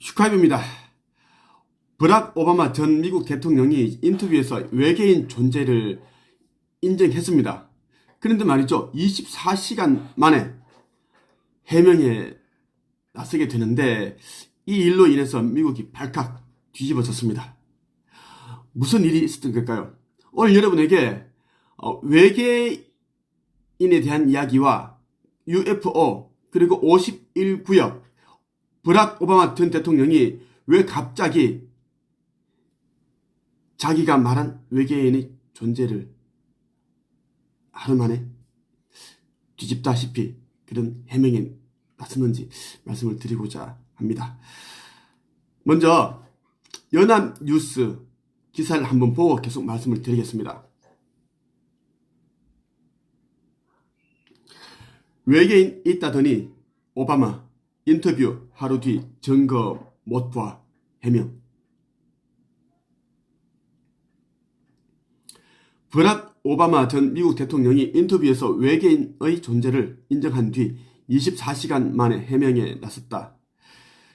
축하드립니다. 버락 오바마 전 미국 대통령이 인터뷰에서 외계인 존재를 인정했습니다. 그런데 말이죠, 24시간 만에 해명에 나서게 되는데 이 일로 인해서 미국이 발칵 뒤집어졌습니다. 무슨 일이 있었던 걸까요? 오늘 여러분에게 외계인에 대한 이야기와 UFO 그리고 51구역 버락 오바마 전 대통령이 왜 갑자기 자기가 말한 외계인의 존재를 하루 만에 뒤집다시피 그런 해명에 나섰는지 말씀을 드리고자 합니다. 먼저 연합뉴스 기사를 한번 보고 계속 말씀을 드리겠습니다. 외계인 있다더니 오바마 인터뷰 하루 뒤 증거 못 봐 해명. 버락 오바마 전 미국 대통령이 인터뷰에서 외계인의 존재를 인정한 뒤 24시간 만에 해명에 나섰다.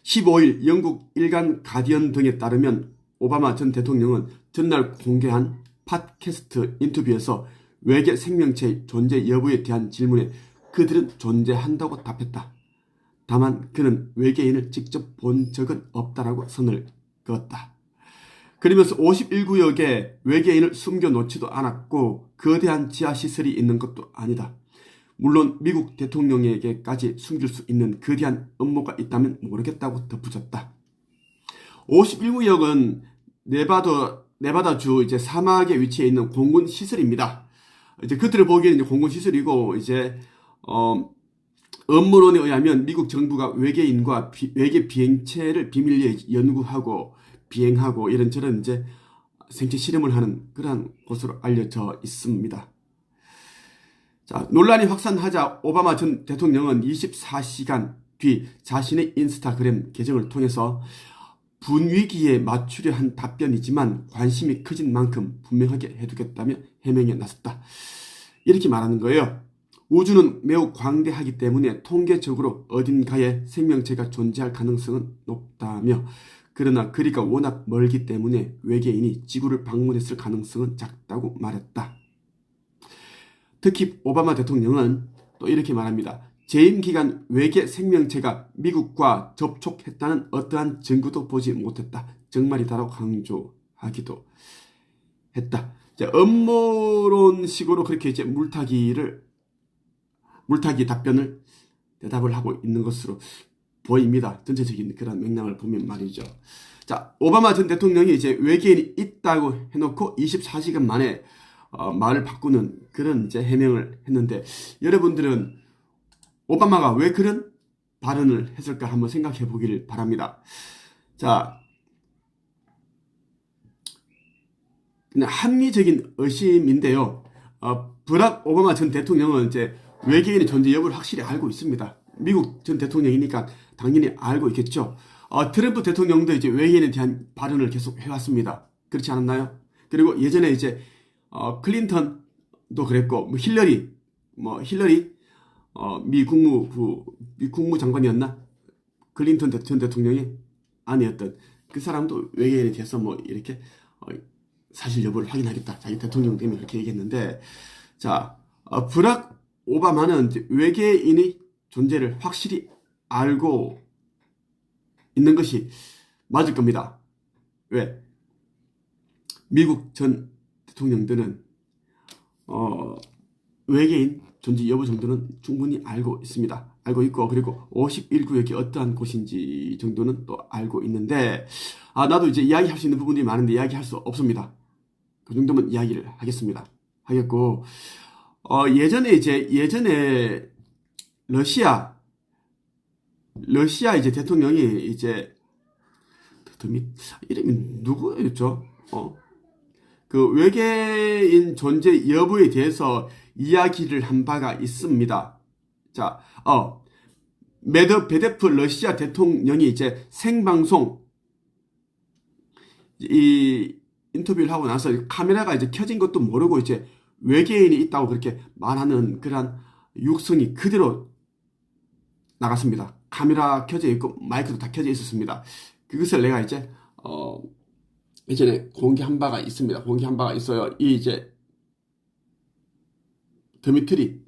15일 영국 일간 가디언 등에 따르면 오바마 전 대통령은 전날 공개한 팟캐스트 인터뷰에서 외계 생명체의 존재 여부에 대한 질문에 그들은 존재한다고 답했다. 다만 그는 외계인을 직접 본 적은 없다라고 선을 그었다. 그러면서 51구역에 외계인을 숨겨놓지도 않았고 거대한 지하시설이 있는 것도 아니다. 물론 미국 대통령에게까지 숨길 수 있는 거대한 음모가 있다면 모르겠다고 덧붙였다. 51구역은 네바다주 사막에 위치해 있는 공군 시설입니다. 그들을 보기에는 공군 시설이고 음모론에 의하면 미국 정부가 외계인과 외계 비행체를 비밀리에 연구하고 비행하고 이런저런 생체 실험을 하는 그러한 곳으로 알려져 있습니다. 자, 논란이 확산하자 오바마 전 대통령은 24시간 뒤 자신의 인스타그램 계정을 통해서 분위기에 맞추려 한 답변이지만 관심이 커진 만큼 분명하게 해두겠다며 해명에 나섰다. 이렇게 말하는 거예요. 우주는 매우 광대하기 때문에 통계적으로 어딘가에 생명체가 존재할 가능성은 높다며 그러나 거리가 워낙 멀기 때문에 외계인이 지구를 방문했을 가능성은 작다고 말했다. 특히 오바마 대통령은 또 이렇게 말합니다. 재임 기간 외계 생명체가 미국과 접촉했다는 어떠한 증거도 보지 못했다. 정말이다라고 강조하기도 했다. 음모론식으로 그렇게 물타기 답변을 대답을 하고 있는 것으로 보입니다. 전체적인 그런 맥락을 보면 말이죠. 자, 오바마 전 대통령이 외계인이 있다고 해놓고 24시간 만에 말을 바꾸는 그런 해명을 했는데 여러분들은 오바마가 왜 그런 발언을 했을까 한번 생각해 보기를 바랍니다. 자, 그냥 합리적인 의심인데요. 버락 오바마 전 대통령은 외계인의 존재 여부를 확실히 알고 있습니다. 미국 전 대통령이니까 당연히 알고 있겠죠. 트럼프 대통령도 외계인에 대한 발언을 계속 해왔습니다. 그렇지 않았나요? 그리고 예전에 클린턴도 그랬고, 힐러리 미 국무장관이었나? 클린턴 전 대통령의 아내였던 그 사람도 외계인에 대해서 이렇게 사실 여부를 확인하겠다. 자기 대통령 때문에 그렇게 얘기했는데, 자, 버락 오바마는 외계인의 존재를 확실히 알고 있는 것이 맞을 겁니다. 왜? 미국 전 대통령들은 외계인 존재 여부 정도는 충분히 알고 있습니다. 알고 있고 그리고 51구역이 어떠한 곳인지 정도는 또 알고 있는데 나도 이야기할 수 있는 부분이 많은데 이야기할 수 없습니다. 그 정도면 이야기를 하겠고 예전에 러시아 대통령이 이름이 누구였죠? 그 외계인 존재 여부에 대해서 이야기를 한 바가 있습니다. 자, 메드베데프 러시아 대통령이 생방송 이 인터뷰를 하고 나서 카메라가 켜진 것도 모르고 외계인이 있다고 그렇게 말하는 그러한 육성이 그대로 나갔습니다. 카메라 켜져 있고 마이크도 다 켜져 있었습니다. 그것을 내가 이제 예전에 공개한 바가 있습니다. 공개한 바가 있어요. 이 이제 드미트리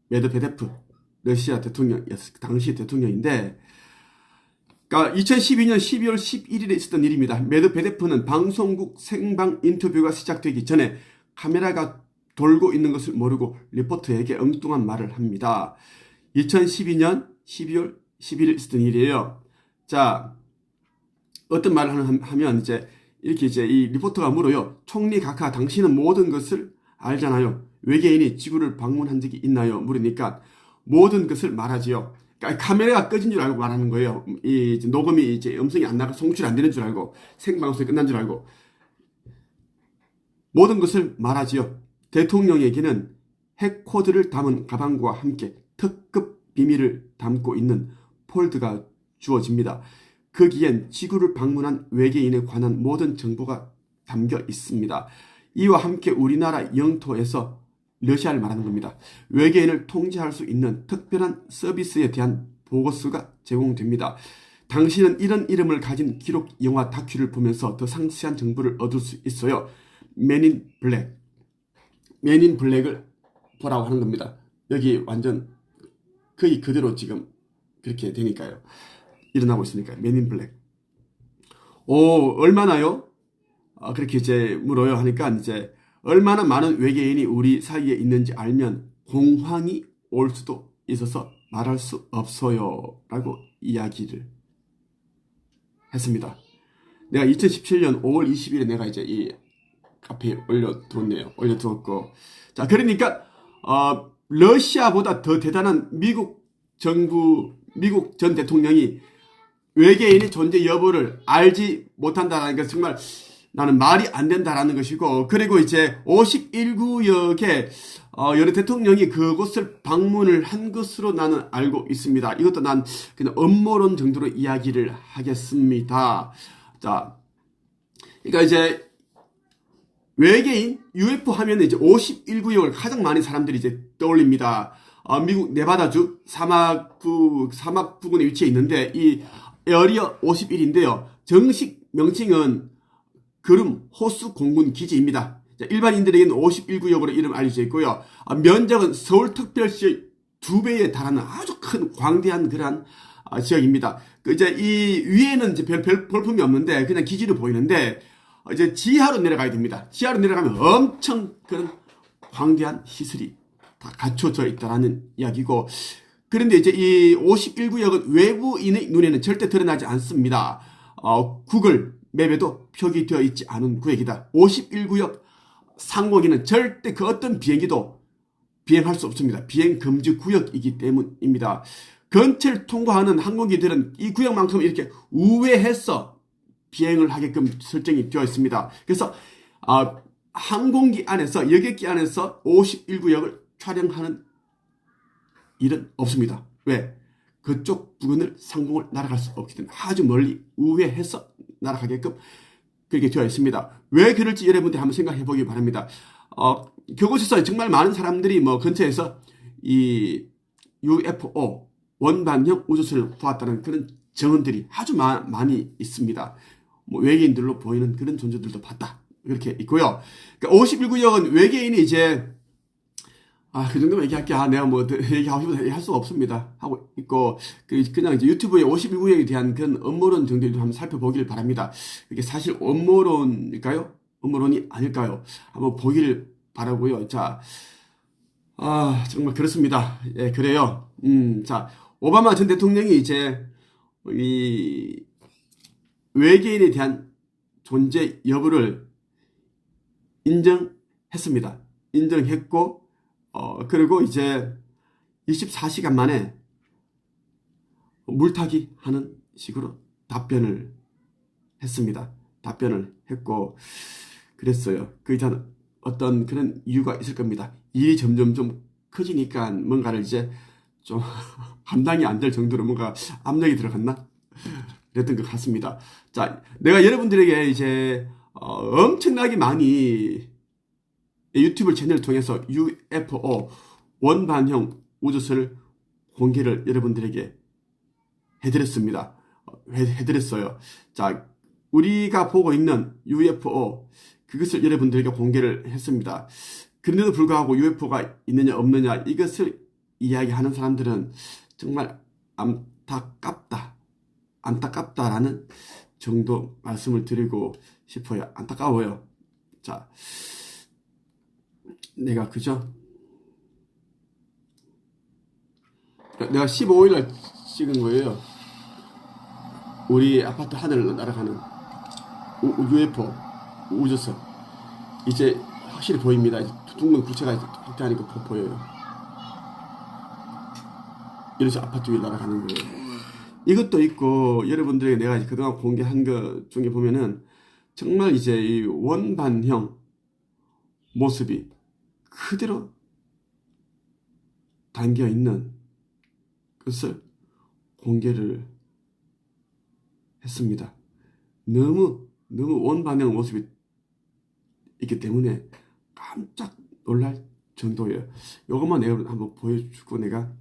메드베데프 러시아 대통령이었을 당시 대통령인데, 그러니까 2012년 12월 11일에 있었던 일입니다. 메드베데프는 방송국 생방 인터뷰가 시작되기 전에 카메라가 돌고 있는 것을 모르고 리포터에게 엉뚱한 말을 합니다. 2012년 12월 11일 있었던 일이에요. 자, 어떤 말을 하면 이제 이렇게 이제 이 리포터가 물어요. 총리 각하, 당신은 모든 것을 알잖아요. 외계인이 지구를 방문한 적이 있나요? 물으니까 모든 것을 말하지요. 그러니까 카메라가 꺼진 줄 알고 말하는 거예요. 이 이제 녹음이 이제 음성이 안 나가 송출 안 되는 줄 알고 생방송이 끝난 줄 알고 모든 것을 말하지요. 대통령에게는 핵코드를 담은 가방과 함께 특급 비밀을 담고 있는 폴드가 주어집니다. 거기엔 지구를 방문한 외계인에 관한 모든 정보가 담겨 있습니다. 이와 함께 우리나라 영토에서 러시아를 말하는 겁니다. 외계인을 통제할 수 있는 특별한 서비스에 대한 보고서가 제공됩니다. 당신은 이런 이름을 가진 기록 영화 다큐를 보면서 더 상세한 정보를 얻을 수 있어요. 맨인 블랙. 맨인 블랙을 보라고 하는 겁니다. 여기 완전 거의 그대로 지금 그렇게 되니까요. 일어나고 있으니까요. 맨인 블랙. 얼마나요? 그렇게 이제 물어요. 하니까 이제 얼마나 많은 외계인이 우리 사이에 있는지 알면 공황이 올 수도 있어서 말할 수 없어요. 라고 이야기를 했습니다. 내가 2017년 5월 20일에 내가 이제 이 카페에 올려두었고. 자, 그러니까, 러시아보다 더 대단한 미국 전 대통령이 외계인의 존재 여부를 알지 못한다는 것, 정말 나는 말이 안 된다라는 것이고, 그리고 이제 51구역에 여러 대통령이 그곳을 방문을 한 것으로 나는 알고 있습니다. 이것도 난 그냥 음모론 정도로 이야기를 하겠습니다. 자, 그러니까 이제 외계인 UFO 하면 이제 51구역을 가장 많은 사람들이 이제 떠올립니다. 미국 네바다주 사막 부근에 위치해 있는데 이 에어리어 51인데요. 정식 명칭은 그름 호수 공군 기지입니다. 일반인들에게는 51구역으로 이름 알려져 있고요. 면적은 서울특별시의 2배에 달하는 아주 큰 광대한 그러한 지역입니다. 이제 이 위에는 이제 별 볼품이 없는데 그냥 기지로 보이는데 이제 지하로 내려가야 됩니다. 지하로 내려가면 엄청 그런 광대한 시설이 다 갖춰져 있다라는 이야기고, 그런데 이제 이 51구역은 외부인의 눈에는 절대 드러나지 않습니다. 구글 맵에도 표기되어 있지 않은 구역이다. 51구역 상공에는 절대 그 어떤 비행기도 비행할 수 없습니다. 비행 금지 구역이기 때문입니다. 근처를 통과하는 항공기들은 이 구역만큼 이렇게 우회해서 비행을 하게끔 설정이 되어 있습니다. 그래서 항공기 안에서, 여객기 안에서 51구역을 촬영하는 일은 없습니다. 왜? 그쪽 부근을 상공을 날아갈 수 없기 때문에 아주 멀리 우회해서 날아가게끔 그렇게 되어 있습니다. 왜 그럴지 여러분들이 한번 생각해 보기 바랍니다. 그곳에서 정말 많은 사람들이 근처에서 이 UFO 원반형 우주선을 보았다는 그런 증언들이 아주 많이 있습니다. 외계인들로 보이는 그런 존재들도 봤다. 그렇게 있고요. 그러니까 51구역은 외계인이 이제 그 정도면 얘기할게. 내가 얘기하고 싶어서 얘기할 수가 없습니다. 하고 있고, 그냥 이제 유튜브에 51구역에 대한 그런 음모론 정도를 한번 살펴보길 바랍니다. 이게 사실 음모론일까요? 음모론이 아닐까요? 한번 보기를 바라고요. 자, 정말 그렇습니다. 예, 그래요. 자, 오바마 전 대통령이 이제 이 외계인에 대한 존재 여부를 인정했습니다. 인정했고, 그리고 이제 24시간 만에 물타기 하는 식으로 답변을 했습니다. 답변을 했고, 그랬어요. 일단 어떤 그런 이유가 있을 겁니다. 일이 점점 좀 커지니까 뭔가를 이제 좀 감당이 안 될 정도로 뭔가 압력이 들어갔나? 그랬던 것 같습니다. 자, 내가 여러분들에게 이제 엄청나게 많이 유튜브 채널을 통해서 UFO 원반형 우주선을 공개를 여러분들에게 해드렸습니다. 해드렸어요. 자, 우리가 보고 있는 UFO, 그것을 여러분들에게 공개를 했습니다. 그런데도 불구하고 UFO가 있느냐 없느냐 이것을 이야기하는 사람들은 정말 안타깝다라는 정도 말씀을 드리고 싶어요. 안타까워요. 자, 내가 그죠? 내가 15일날 찍은 거예요. 우리 아파트 하늘을 날아가는 UFO 우주선. 이제 확실히 보입니다. 이제 둥근 구체가 확대하니까 보여요. 이래서 아파트 위에 날아가는 거예요. 이것도 있고 여러분들에게 내가 그동안 공개한 것 중에 보면은 정말 이제 이 원반형 모습이 그대로 담겨 있는 것을 공개를 했습니다. 너무 원반형 모습이 있기 때문에 깜짝 놀랄 정도예요. 이것만 내가 한번 보여주고 내가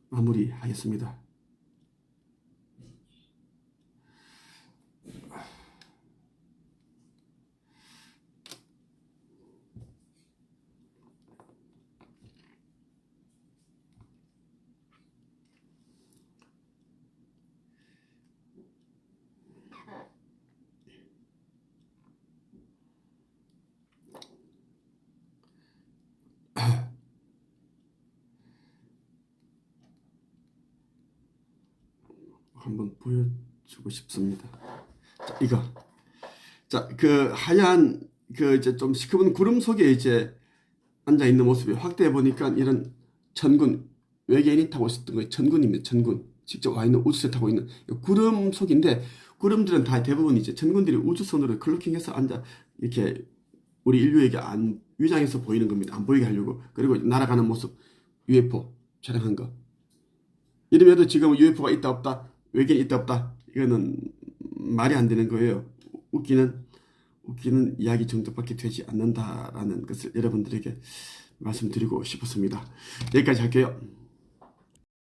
마무리하겠습니다. 한번 보여주고 싶습니다. 자, 이거. 자, 그 하얀 그 이제 좀 시커먼 구름 속에 이제 앉아 있는 모습이 확대해 보니까 이런 천군, 외계인이 타고 있었던 거예요. 천군입니다. 천군. 직접 와 있는 우주선에 타고 있는 구름 속인데, 구름들은 다 대부분 이제 천군들이 우주선으로 클로킹해서 앉아 이렇게 우리 인류에게 안 위장해서 보이는 겁니다. 안 보이게 하려고. 그리고 날아가는 모습, UFO 촬영한 거. 이름에도 지금 UFO가 있다 없다, 외계인 있다 없다, 이거는 말이 안 되는 거예요. 웃기는 이야기 정도밖에 되지 않는다라는 것을 여러분들에게 말씀드리고 싶었습니다. 여기까지 할게요.